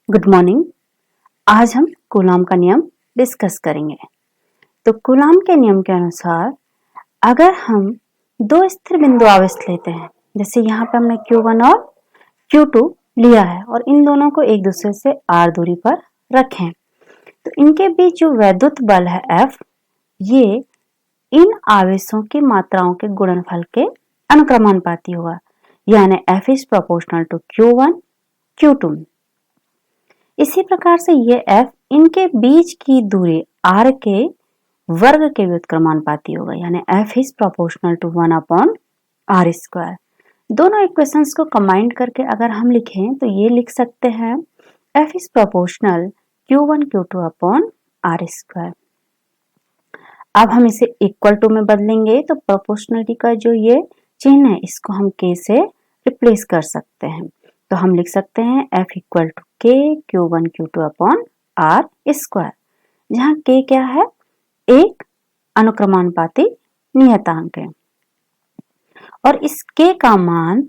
Good morning. आज हम Coulomb का नियम डिस्कस करेंगे। तो कूलॉम के नियम के अनुसार अगर हम दो स्थिर बिंदु आवेश लेते हैं, जैसे यहाँ पे हमने Q1 और Q2 लिया है और इन दोनों को एक दूसरे से r दूरी पर रखें, तो इनके बीच जो वैद्युत बल है F, ये इन आवेशों की मात्राओं के गुणनफल के अनुक्रमानुपाती होगा, यानी F is proportional to Q1 Q2। इसी प्रकार से ये F इनके बीच की दूरी R के वर्ग के व्युत्क्रमानुपाती होगा, यानी F is proportional to 1/r square. दोनों इक्वेशंस को कंबाइन करके अगर हम लिखें तो ये लिख सकते हैं F is proportional Q1 Q2 upon R square. अब हम इसे इक्वल टू में बदलेंगे तो प्रोपोर्शनलिटी का जो ये चिन्ह है इसको हम K से रिप्लेस कर सकते हैं, तो हम लिख सकते हैं F equal to K Q1 Q2 upon R square, जहाँ K क्या है, एक अनुक्रमानुपाती नियतांक है और इस K का मान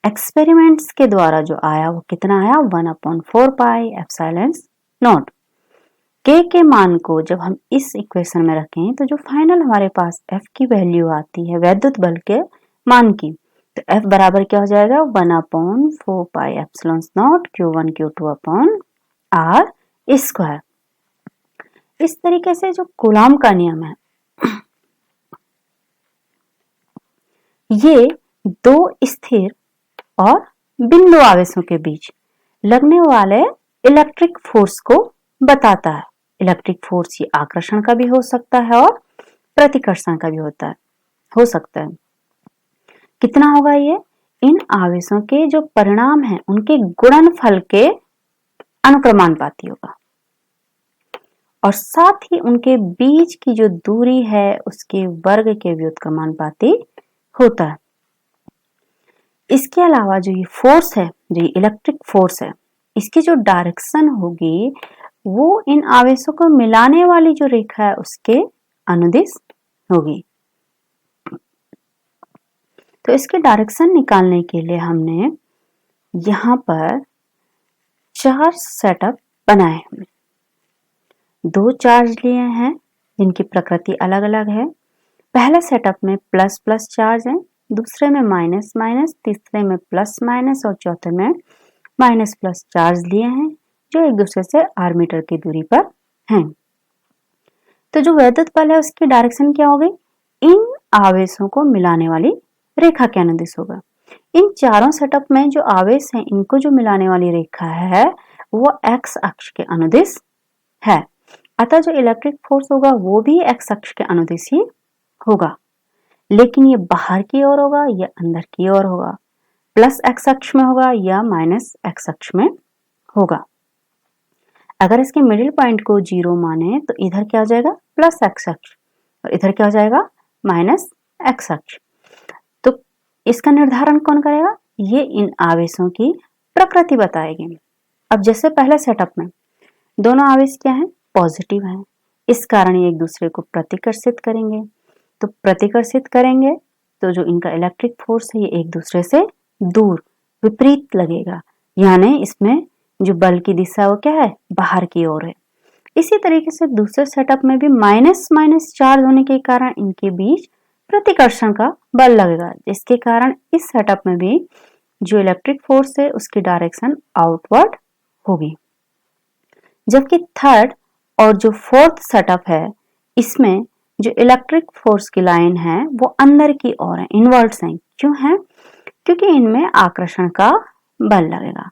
एक्सपेरिमेंट्स के द्वारा जो आया वो कितना आया, 1/4 पाई एप्सिलॉन नॉट। K के मान को जब हम इस इक्वेशन में रखें तो जो फाइनल हमारे पास F की वैल्यू आती है वैद्युत बल के मान की, तो F बराबर क्या हो जाएगा, 1/4 pi epsilon not Q1 Q2 upon R square. इस तरीके से जो कूलॉम का नियम है, ये दो स्थिर और बिंदु आवेशों के बीच लगने वाले इलेक्ट्रिक फोर्स को बताता है। इलेक्ट्रिक फोर्स ये आकर्षण का भी हो सकता है और प्रतिकर्षण का भी हो सकता है। कितना होगा ये, इन आवेशों के जो परिणाम हैं उनके गुणनफल के अनुक्रमानुपाती होगा और साथ ही उनके बीच की जो दूरी है उसके वर्ग के व्युत्क्रमानुपाती होता है। इसके अलावा जो ये फोर्स है, जो ये इलेक्ट्रिक फोर्स है, इसकी जो डायरेक्शन होगी वो इन आवेशों को मिलाने वाली जो रेखा है उसके अनुदिश होगी। तो इसके डायरेक्शन निकालने के लिए हमने यहाँ पर चार सेटअप बनाए हैं। दो चार्ज लिए हैं जिनकी प्रकृति अलग अलग है। पहले सेटअप में प्लस प्लस चार्ज है, दूसरे में माइनस माइनस, तीसरे में प्लस माइनस और चौथे में माइनस प्लस चार्ज लिए हैं जो एक दूसरे से r मीटर की दूरी पर हैं। तो जो वैद्युत बल है उसकी डायरेक्शन क्या होगी, इन आवेशों को मिलाने वाली रेखा के अनुदिश होगा। इन चारों सेटअप में जो आवेश हैं इनको जो मिलाने वाली रेखा है वो x अक्ष के अनुदिश है, अतः जो इलेक्ट्रिक फोर्स होगा वो भी x अक्ष के अनुदिश ही होगा, लेकिन ये बाहर की ओर होगा या अंदर की ओर होगा, प्लस x अक्ष में होगा या माइनस x अक्ष में होगा। अगर इसके मिडिल पॉइंट को 0 माने तो इधर क्या हो जाएगा, प्लस x अक्ष और इधर क्या हो जाएगा, माइनस x अक्ष। तो इसका निर्धारण कौन करेगा, ये इन आवेशों की प्रकृति बताएगी। अब जैसे पहले सेटअप में दोनों आवेश क्या हैं, पॉजिटिव हैं, इस कारण ये एक दूसरे को प्रतिकर्षित करेंगे। तो प्रतिकर्षित करेंगे तो जो इनका इलेक्ट्रिक फोर्स है ये एक दूसरे से दूर विपरीत लगेगा, यानी इसमें जो बल की दिशा वो क्या है, बाहर की ओर है। इसी तरीके से दूसरे सेटअप में भी माइनस माइनस चार्ज होने के कारण इनके बीच प्रतिकर्षण का बल लगेगा, जिसके कारण इस सेटअप में भी जो इलेक्ट्रिक फोर्स है उसकी डायरेक्शन आउटवर्ड होगी। जबकि थर्ड और जो फोर्थ सेटअप है इसमें जो इलेक्ट्रिक फोर्स की लाइन है वो अंदर की ओर है, इनवर्ट्स हैं। क्यों है, क्योंकि इनमें आकर्षण का बल लगेगा।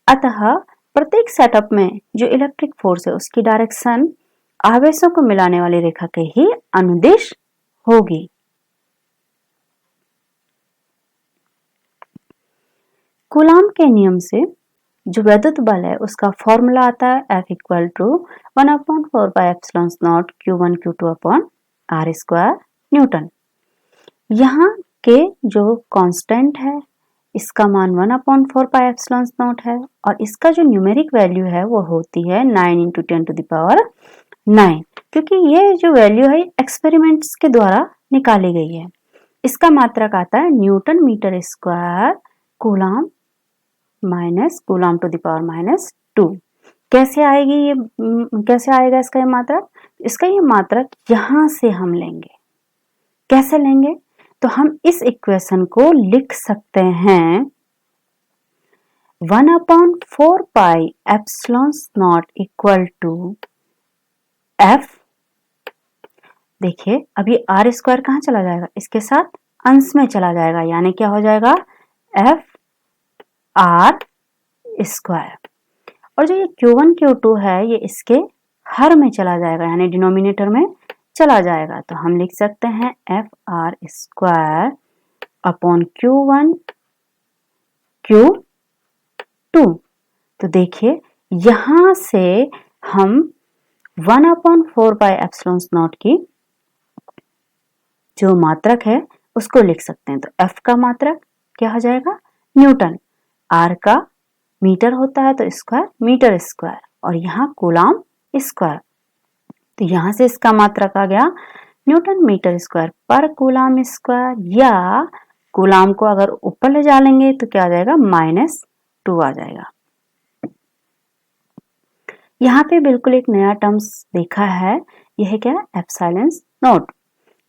अतः प्रत्येक सेटअप में जो इलेक्ट्रिक फोर्स है उसकी डायरेक्शन आवेशों को मिलाने वाली रेखा के ही अनुदिश होगी। कूलॉम के नियम से जो वैद्युत बल है उसका फॉर्मूला आता है F equal to 1/4 pi epsilon not Q1 Q2 upon R square newton. यहाँ के जो कांस्टेंट है इसका मान 1/4 पाई एप्सिलॉन नॉट है और इसका जो न्यूमेरिक वैल्यू है वो होती है 9 × 10⁹, क्योंकि ये जो वैल्यू है एक्सपेरिमेंट्स के द्वारा निकाली गई है। इसका मात्रक आता है newton metre square coulomb minus coulomb to the power 2। कैसे आएगी ये कैसे आएगा इसका ये मात्रक? इसका ये मात्रक यहां से हम लेंगे। कैसे लेंगे? तो हम इस इक्वेशन को लिख सकते हैं 1/4 pi epsilon naught equal to F. देखिए अब ये आर स्क्वायर कहाँ चला जाएगा? इसके साथ अंश में चला जाएगा, यानी क्या हो जाएगा? F R square. और जो ये Q1 Q2 है ये इसके हर में चला जाएगा, यानी डिनोमिनेटर में चला जाएगा। तो हम लिख सकते हैं F R square upon Q1 Q2। तो देखिए यहां से हम 1/4 पाई एप्सिलॉन नॉट की जो मात्रक है उसको लिख सकते हैं। तो एफ का मात्रक क्या हो जाएगा? न्यूटन। आर का मीटर होता है तो स्क्वायर मीटर स्क्वायर, और यहाँ कूलाम स्क्वायर। तो यहां से इसका मात्रक आ गया न्यूटन मीटर स्क्वायर पर कूलाम स्क्वायर, या कूलाम को अगर ऊपर ले जा लेंगे तो क्या आ जाएगा? -2 आ जाएगा। यहाँ पे बिल्कुल एक नया टर्म्स देखा है, यह क्या? Epsilon not.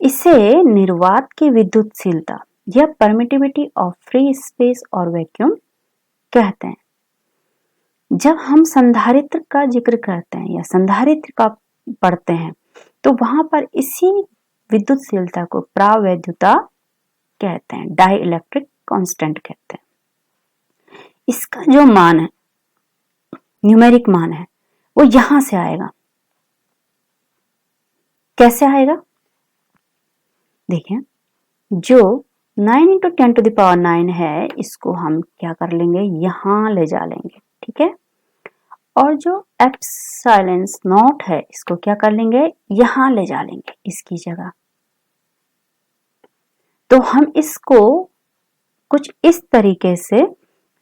इसे निर्वात की विद्युतशीलता या परमिटिविटी ऑफ फ्री स्पेस और वैक्यूम कहते हैं। जब हम संधारित्र का जिक्र करते हैं या संधारित्र का पढ़ते हैं तो वहां पर इसी विद्युतशीलता को प्रावैद्युता कहते हैं, डाई इलेक्ट्रिक कांस्टेंट कहते हैं। इसका जो मान है, न्यूमेरिक मान है, वो यहां से आएगा। कैसे आएगा? देखिए जो 9 × 10⁹ है इसको हम क्या कर लेंगे? यहां ले जा लेंगे, ठीक है। और जो एप्सिलॉन नॉट है इसको क्या कर लेंगे? यहां ले जा लेंगे इसकी जगह। तो हम इसको कुछ इस तरीके से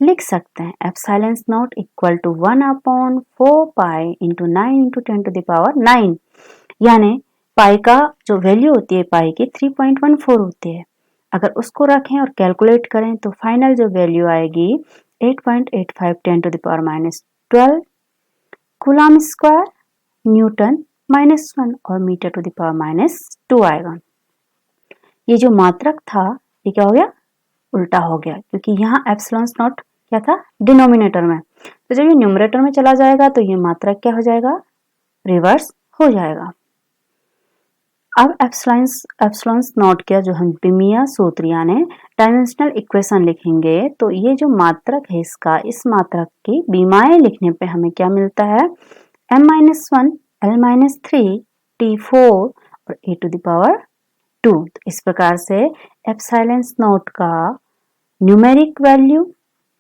लिख सकते हैं, epsilon naught equal to 1/4 pi into 9 × 10⁹, यानी पाई का जो वैल्यू होती है पाई की 3.14 होती है। अगर उसको रखें और कैलकुलेट करें तो फाइनल जो वैल्यू आएगी 8.85 10⁻12 कूलाम स्क्वायर न्यूटन -1 और मीटर टू द पावर -2 आएगा। ये जो मात्रक था ये क्या हो गया? उल्टा हो गया, क्योंकि यहाँ एप्सिलॉन नॉट क्या था? डिनोमिनेटर में। तो जब ये न्यूमरेटर में चला जाएगा तो ये मात्रक क्या हो जाएगा? रिवर्स हो जाएगा। अब एप्सिलॉन नॉट का जो हम विमीय सूत्र यानी डायमेंशनल इक्वेशन लिखेंगे तो ये जो मात्रक है इसका, इस मात्रक की विमाएं लिखने पे हमें क्या मिलता है? m-1 l-3 t4 और a⁻²। तो इस प्रकार से एप्सिलॉन नॉट का न्यूमेरिक वैल्यू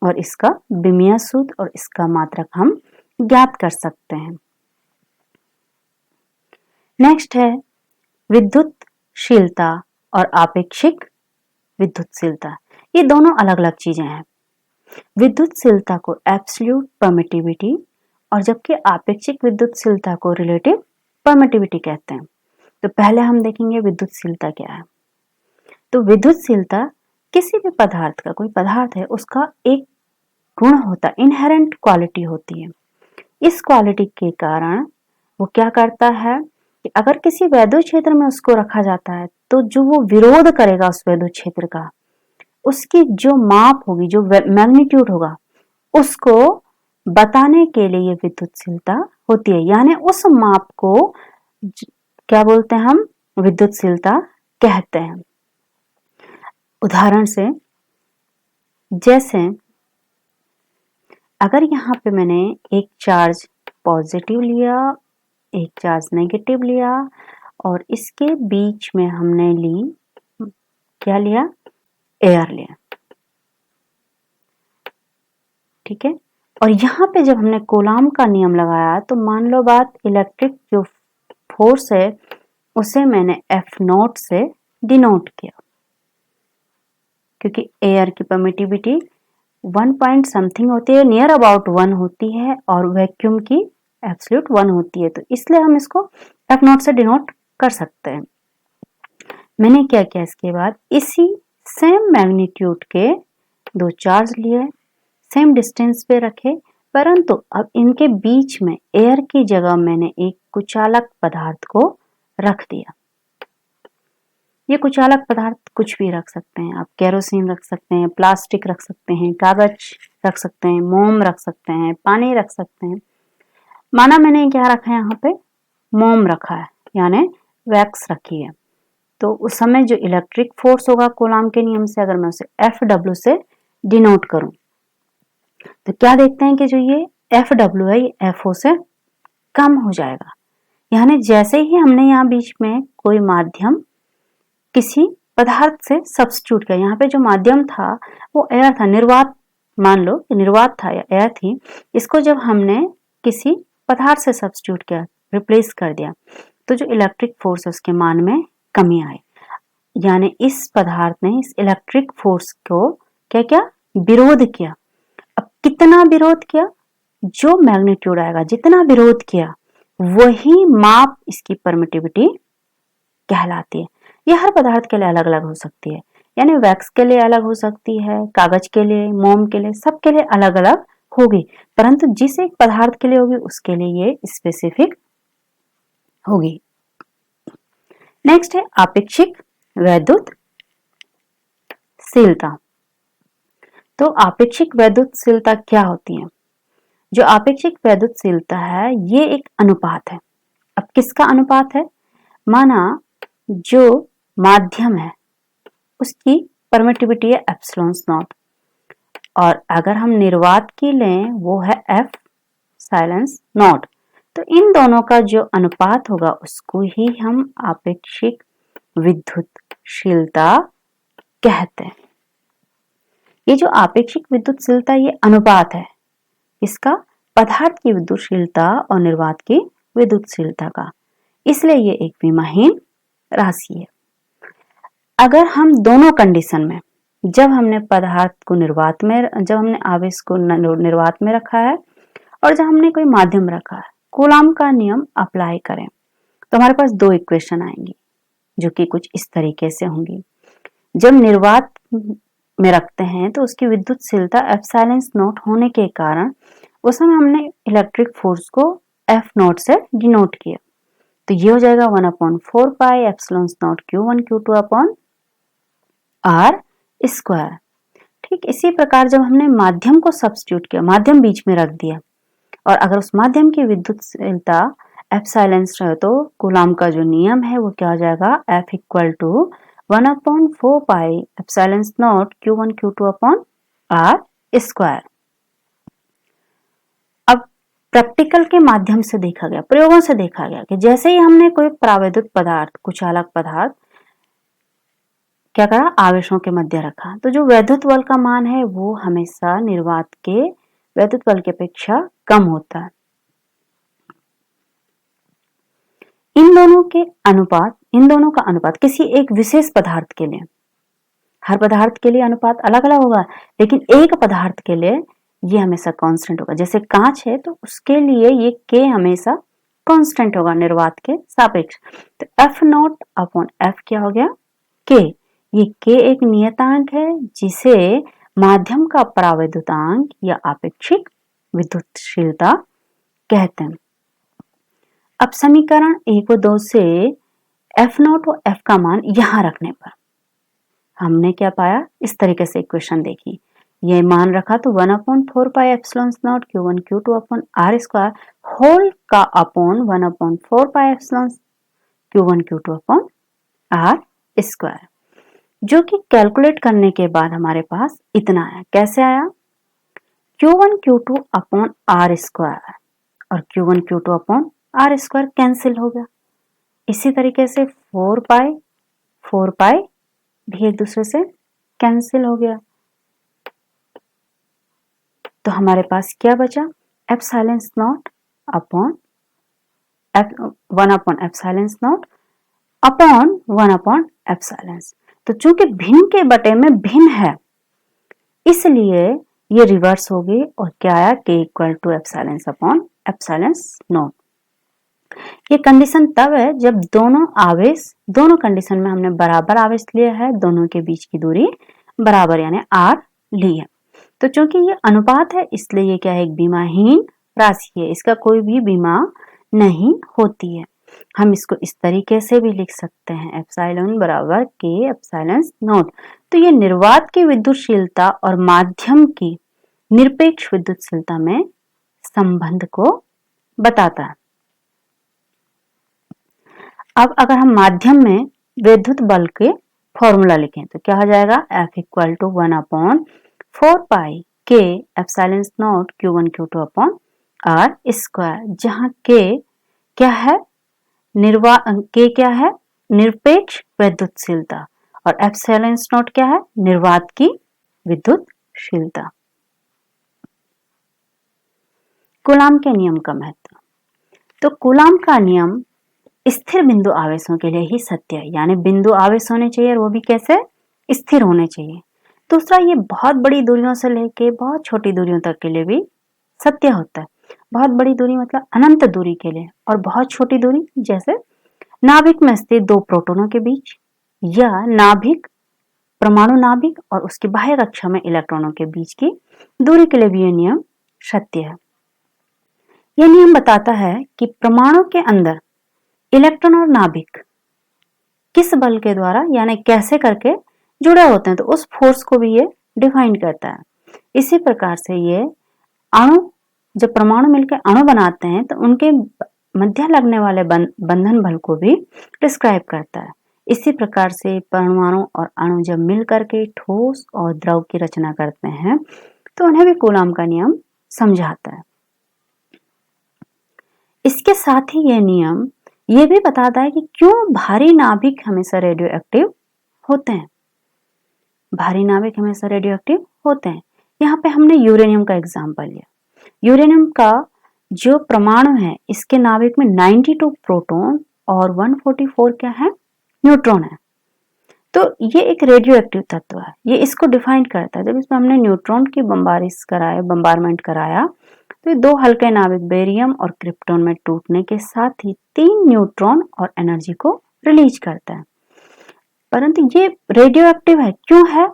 और इसका विमीय सूत्र और इसका मात्रक हम ज्ञात कर सकते हैं। नेक्स्ट है विद्युतशीलता और आपेक्षिक विद्युतशीलता। ये दोनों अलग अलग चीजें हैं। विद्युतशीलता को एब्सोल्यूट परमिटिविटी और जबकि आपेक्षिक विद्युतशीलता को रिलेटिव परमिटिविटी कहते हैं। तो पहले हम देखेंगे विद्युतशीलता क्या है। तो विद्युतशीलता किसी भी पदार्थ का, कोई पदार्थ है उसका एक गुण होता है, इनहेरेंट क्वालिटी होती है। इस क्वालिटी के कारण वो क्या करता है कि अगर किसी वैद्युत क्षेत्र में उसको रखा जाता है तो जो वो विरोध करेगा उस वैद्युत क्षेत्र का, उसकी जो माप होगी, जो मैग्नीट्यूड होगा, उसको बताने के लिए ये विद्युतशीलता होती है। यानी उस माप को क्या बोलते हैं? हम विद्युतशीलता कहते हैं। उदाहरण से जैसे अगर यहाँ पे मैंने एक चार्ज पॉजिटिव लिया, एक चार्ज नेगेटिव लिया और इसके बीच में हमने क्या लिया? एयर लिया, ठीक है। और यहाँ पे जब हमने कूलाम का नियम लगाया तो मान लो बात इलेक्ट्रिक जो फोर्स है उसे मैंने F0 से डिनोट किया, क्योंकि एयर की परमिटिविटी 1 पॉइंट समथिंग होती है, नियर अबाउट 1 होती है, और वैक्यूम की एब्सोल्यूट 1 होती है। तो इसलिए हम इसको F0 से डिनोट कर सकते हैं। मैंने क्या किया इसके बाद, इसी सेम मैग्नीट्यूड के दो चार्ज लिए, सेम डिस्टेंस पे रखे, परंतु अब इनके बीच में एयर की जगह मैंने एक कुचालक पदार्थ को रख दिया। ये कुचालक पदार्थ कुछ भी रख सकते हैं आप, केरोसिन रख सकते हैं, प्लास्टिक रख सकते हैं, कागज रख सकते हैं, मोम रख सकते हैं, पानी रख सकते हैं। माना मैंने क्या रखा है, यहाँ पे मोम रखा है, यानी वैक्स रखी है। तो उस समय जो इलेक्ट्रिक फोर्स होगा कूलाम के नियम से, अगर मैं उसे FW से डिनोट करूं तो क्या देखते हैं कि जो ये FW है ये FO से कम हो जाएगा। यानी जैसे ही हमने यहाँ बीच में कोई माध्यम किसी पदार्थ से सब्स्टिट्यूट किया, यहाँ पे जो माध्यम था वो एयर था, निर्वात मान लो कि निर्वात था या एयर थी, इसको जब हमने किसी पदार्थ से सब्स्टिट्यूट किया, रिप्लेस कर दिया, तो जो इलेक्ट्रिक फोर्स है उसके मान में कमी आई। यानी इस पदार्थ ने इस इलेक्ट्रिक फोर्स को क्या क्या विरोध किया। अब कितना विरोध किया, जो मैग्नीट्यूड आएगा, जितना विरोध किया वही माप इसकी परमिटिविटी कहलाती है। यह हर पदार्थ के लिए अलग अलग हो सकती है, यानी वैक्स के लिए अलग हो सकती है, कागज के लिए, मोम के लिए, सबके लिए अलग अलग होगी, परंतु जिस एक पदार्थ के लिए होगी उसके लिए ये स्पेसिफिक होगी। नेक्स्ट है आपेक्षिक वैद्युतशीलता। तो आपेक्षिक वैद्युतशीलता क्या होती है? जो आपेक्षिक वैद्युतशीलता है ये एक अनुपात है। अब किसका अनुपात है? माना जो माध्यम है उसकी परमिटिविटी है एप्सिलॉन नॉट, और अगर हम निर्वात की लें वो है F साइलेंस नॉट, तो इन दोनों का जो अनुपात होगा उसको ही हम आपेक्षिक विद्युतशीलता कहते हैं। ये जो आपेक्षिक विद्युतशीलता ये अनुपात है, इसका पदार्थ की विद्युतशीलता और निर्वात की विद्युतशीलता का, इसलिए ये एक विमाहीन राशि है। अगर हम दोनों कंडीशन में, जब हमने पदार्थ को निर्वात में, जब हमने आवेश को निर्वात में रखा है और जब हमने कोई माध्यम रखा है, कूलाम का नियम अप्लाई करें तो हमारे पास दो इक्वेशन आएंगी जो कि कुछ इस तरीके से होंगी। जब निर्वात में रखते हैं तो उसकी विद्युतशीलता एप्सिलॉन नॉट होने के कारण उस समय हमने इलेक्ट्रिक फोर्स को F नॉट से डिनोट किया, तो ये हो जाएगा 1/4 pi epsilon not Q1 Q2 upon R square. ठीक इसी प्रकार जब हमने माध्यम को सब्स्टिट्यूट किया, माध्यम बीच में रख दिया, और अगर उस माध्यम की विद्युतशीलता एप्सिलॉन है तो कूलाम का जो नियम है वो क्या हो जाएगा, F equal to 1/4 pi epsilon not Q1 Q2 upon R square. अब प्रैक्टिकल के माध्यम से देखा गया, प्रयोगों से देखा गया कि जैसे ही हमने कोई प्रावैद्युत पदार्थ, कुचालक पदार्थ क्या करा, आवेशों के मध्य रखा, तो जो वैद्युत बल का मान है वो हमेशा निर्वात के वैद्युत बल की अपेक्षा कम होता है। इन दोनों का अनुपात किसी एक विशेष पदार्थ के लिए, हर पदार्थ के लिए अनुपात अलग अलग होगा, लेकिन एक पदार्थ के लिए ये हमेशा कांस्टेंट होगा। जैसे कांच है तो उसके लिए ये K हमेशा कांस्टेंट होगा निर्वात के सापेक्ष, तो F नॉट अपॉन F क्या हो गया, K। ये K एक नियतांक है जिसे माध्यम का परावैद्युतांक या आपेक्षिक विद्युतशीलता कहते हैं। अब समीकरण 1 और 2 से F नॉट और F का मान यहां रखने पर हमने क्या पाया, इस तरीके से इक्वेशन देखी, ये मान रखा तो 1/4 pi epsilon not Q1 Q2 upon R square whole का upon 1/4 pi epsilon Q1 Q2 upon R square, जो कि कैलकुलेट करने के बाद हमारे पास इतना आया। कैसे आया, Q1 Q2 upon R square और Q1 Q2 upon R square cancel हो गया। इसी तरीके से 4 पाई भी एक दूसरे से कैंसिल हो गया, तो हमारे पास क्या बचा, एप्सिलॉन नॉट अपॉन 1/एप्सिलॉन नॉट अपॉन 1/एप्सिलॉन। तो चूंकि भिन्न के बटे में भिन्न है इसलिए ये रिवर्स होगी और क्या आया, K equal to epsilon upon epsilon naught. ये कंडीशन तब है जब दोनों कंडीशन में हमने बराबर आवेश लिया है, दोनों के बीच की दूरी बराबर यानी R ली है। तो चूंकि ये अनुपात है इसलिए ये क्या है, एक बीमाहीन राशि है, इसका कोई भी बीमा नहीं होती है। हम इसको इस तरीके से भी लिख सकते हैं, एप्सिलॉन बराबर के एप्सिलॉन नॉट। तो ये निर्वात की विद्युतशीलता और माध्यम की निरपेक्ष विद्युतशीलता में संबंध को बताता है। अब अगर हम माध्यम में विद्युत बल के फॉर्मूला लिखें तो क्या हो जाएगा, F इक्वल टू 1/4 पाई के epsilon not Q1 Q2 upon R square, जहां के क्या है, के क्या है, निरपेक्ष विद्युतशीलता, और एप्सिलॉन नॉट क्या है, निर्वात की विद्युतशीलता। कूलाम के नियम का महत्व। तो कूलाम का नियम स्थिर बिंदु आवेशों के लिए ही सत्य है, यानी बिंदु आवेश होने चाहिए और वो भी कैसे, स्थिर होने चाहिए। दूसरा, ये बहुत बड़ी दूरियों से लेके बहुत छोटी दूरियों तक के लिए भी सत्य होता है। बहुत बड़ी दूरी मतलब अनंत दूरी के लिए, और बहुत छोटी दूरी जैसे नाभिक में स्थित दो प्रोटॉनों के बीच, या नाभिक, परमाणु नाभिक और उसकी बाह्य कक्षा में इलेक्ट्रॉनों के बीच की दूरी के लिए भी यह नियम सत्य है। यह नियम बताता है कि परमाणु के अंदर इलेक्ट्रॉन और नाभिक किस बल के द्वारा यानी कैसे करके जुड़े होते हैं, तो उस फोर्स को भी ये डिफाइन करता है। इसी प्रकार से ये अणु, जब परमाणु मिलकर अणु बनाते हैं तो उनके मध्य लगने वाले बंधन बल को भी डिस्क्राइब करता है। इसी प्रकार से परमाणु और अणु जब मिल करके ठोस और द्रव की रचना करते हैं तो उन्हें भी कूलाम का नियम समझाता है। इसके साथ ही यह नियम ये भी बताता है कि क्यों भारी नाभिक हमेशा रेडियो एक्टिव होते हैं। भारी नाभिक हमेशा रेडियो एक्टिव होते हैं। यहाँ पे हमने यूरेनियम का एग्जाम्पल लिया। यूरेनियम का जो परमाणु है, इसके नाभिक में 92 प्रोटॉन और 144 क्या है, न्यूट्रॉन है। तो ये एक रेडियो एक्टिव तत्व है, ये इसको डिफाइन करता है। जब इसमें हमने न्यूट्रॉन की बम्बारमेंट कराया तो ये दो हल्के नाभिक बेरियम और क्रिप्टॉन में टूटने के साथ ही 3 न्यूट्रॉन और एनर्जी को रिलीज करता है। परंतु ये रेडियो एक्टिव है, क्यों है,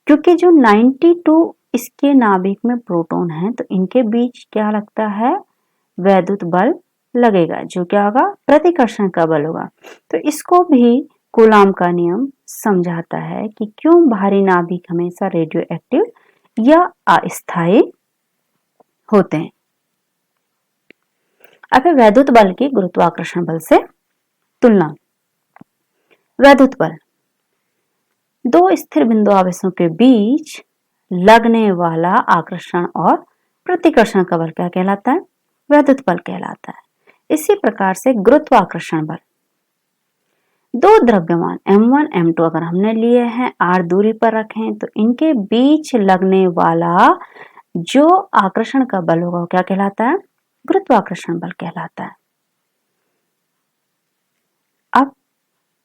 क्योंकि जो 92 इसके नाभिक में प्रोटॉन है तो इनके बीच क्या लगता है, वैद्युत बल लगेगा, जो क्या होगा, प्रतिकर्षण का बल होगा। तो इसको भी कूलाम का नियम समझाता है कि क्यों भारी नाभिक हमेशा रेडियो एक्टिव या अस्थायी होते हैं। अब वैद्युत बल की गुरुत्वाकर्षण बल से तुलना। वैद्युत बल दो स्थिर बिंदु आवेशों के बीच लगने वाला आकर्षण और प्रतिकर्षण का बल क्या कहलाता है, वैद्युत बल कहलाता है। इसी प्रकार से गुरुत्वाकर्षण बल, दो द्रव्यमान m1 m2 अगर हमने लिए हैं r दूरी पर रखें तो इनके बीच लगने वाला जो आकर्षण का बल होगा वो क्या कहलाता है, गुरुत्वाकर्षण बल कहलाता है। अब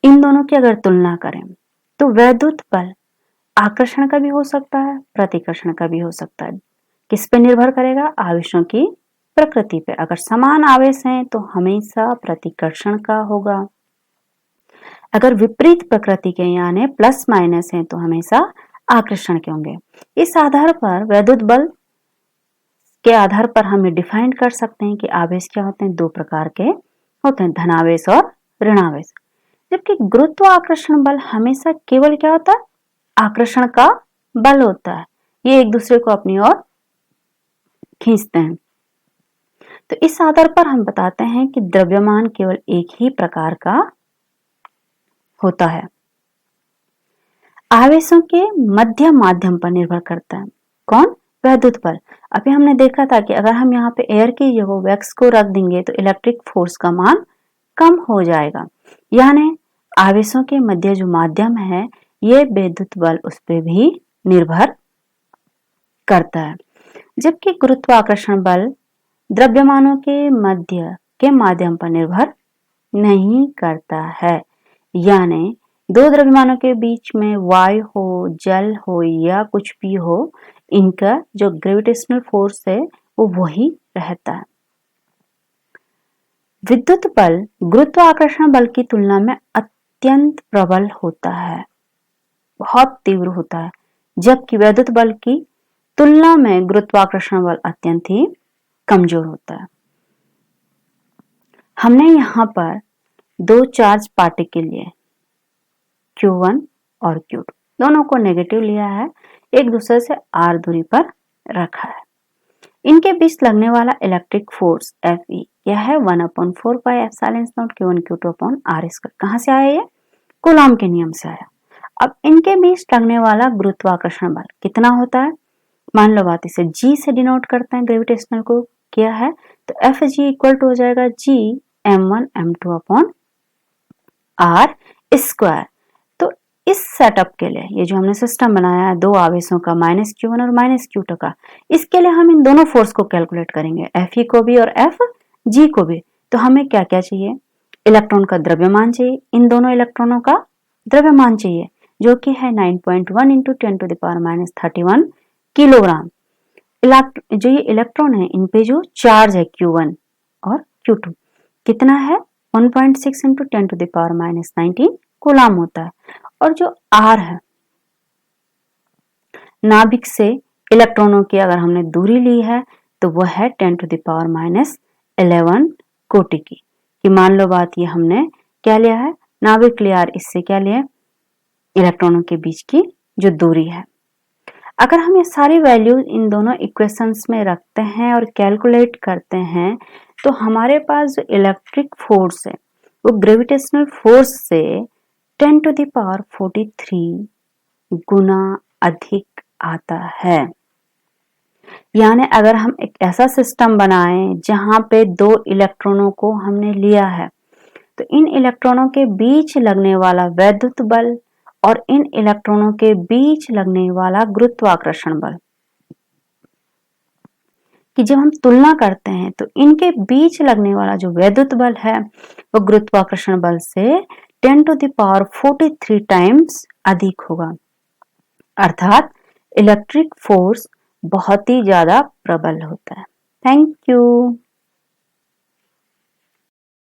इन दोनों की अगर तुलना करें तो वैद्युत बल आकर्षण का भी हो सकता है, प्रतिकर्षण का भी हो सकता है। किस पे निर्भर करेगा, आवेशों की प्रकृति पे। अगर समान आवेश हैं तो हमेशा प्रतिकर्षण का होगा, अगर विपरीत प्रकृति के यानी प्लस माइनस हैं तो हमेशा आकर्षण के होंगे। इस आधार पर वैद्युत बल के आधार पर हम ये डिफाइन कर सकते हैं कि आवेश क्या होते हैं, दो प्रकार के होते हैं, धनावेश और ऋणावेश। जबकि गुरुत्वाकर्षण बल हमेशा केवल क्या होता है, आकर्षण का बल होता है, ये एक दूसरे को अपनी ओर खींचते हैं। तो इस आधार पर हम बताते हैं कि द्रव्यमान केवल एक ही प्रकार का होता है। आवेशों के मध्य माध्यम पर निर्भर करता है कौन, वैद्युत बल। अभी हमने देखा था कि अगर हम यहाँ पे एयर की जगह वैक्स को रख देंगे तो इलेक्ट्रिक फोर्स का मान कम हो जाएगा, यानी आवेशों के मध्य जो माध्यम है ये विद्युत बल उस पर भी निर्भर करता है। जबकि गुरुत्वाकर्षण बल द्रव्यमानों के मध्य के माध्यम पर निर्भर नहीं करता है, यानी दो द्रव्यमानों के बीच में वायु हो, जल हो या कुछ भी हो, इनका जो ग्रेविटेशनल फोर्स है वो वही रहता है। विद्युत बल गुरुत्वाकर्षण बल की तुलना में अत्यंत प्रबल होता है, बहुत तीव्र होता है, जबकि वैद्युत बल की तुलना में गुरुत्वाकर्षण बल अत्यंत ही कमजोर होता है। हमने यहाँ पर दो चार्ज पार्टिकल लिए Q1 और Q2, दोनों को नेगेटिव लिया है, एक दूसरे से r दूरी पर रखा है। इनके बीच लगने वाला इलेक्ट्रिक फोर्स Fe यह है 1/4 pi epsilon not Q1 Q2 upon r square. कहाँ से आया ये? कूलॉम के नियम से आया। अब इनके बीच लगने वाला गुरुत्वाकर्षण बल कितना होता है? मान लो बात, इसे G से डिनोट करते हैं, ग्रेविटेशनल को किया है, तो Fg इक्वल टू हो जाएगा G m1 m2 upon r square. तो इस सेटअप के लिए ये जो हमने सिस्टम बनाया है दो आवेशों का -Q1 और -Q2 का, इसके लिए हम इन दोनों फोर्स को कैलकुलेट करेंगे, Fe को भी और Fg को भी। तो हमें क्या क्या चाहिए? इलेक्ट्रॉन का द्रव्यमान चाहिए, इन दोनों इलेक्ट्रॉनों का द्रव्यमान चाहिए, जो कि है 9.1 इंटू 10⁻³ किलोग्राम। जो ये इलेक्ट्रॉन है इन पे जो चार्ज है Q1 और Q2 कितना है? 1.6 इंटू 10⁻19 कूलम होता है। और जो R है, नाभिक से इलेक्ट्रॉनों की अगर हमने दूरी ली है तो वह है 10⁻11 कोटि की। कि मान लो बात, ये हमने क्या लिया है? नाभिक लिया, इससे क्या लिया? इलेक्ट्रॉनों के बीच की जो दूरी है। अगर हम ये सारी वैल्यू इन दोनों इक्वेशंस में रखते हैं और कैलकुलेट करते हैं तो हमारे पास जो इलेक्ट्रिक फोर्स है वो ग्रेविटेशनल फोर्स से 10⁻43 गुना अधिक आता है। यानी अगर हम एक ऐसा सिस्टम बनाएं जहां पे दो इलेक्ट्रॉनों को हमने लिया है, तो इन इलेक्ट्रॉनों के बीच लगने वाला वैद्युत बल और इन इलेक्ट्रॉनों के बीच लगने वाला गुरुत्वाकर्षण बल कि जब हम तुलना करते हैं तो इनके बीच लगने वाला जो वैद्युत बल है वो गुरुत्वाकर्षण बल से 10⁻43 टाइम्स अधिक होगा। अर्थात इलेक्ट्रिक फोर्स बहुत ही ज्यादा प्रबल होता है। Thank you.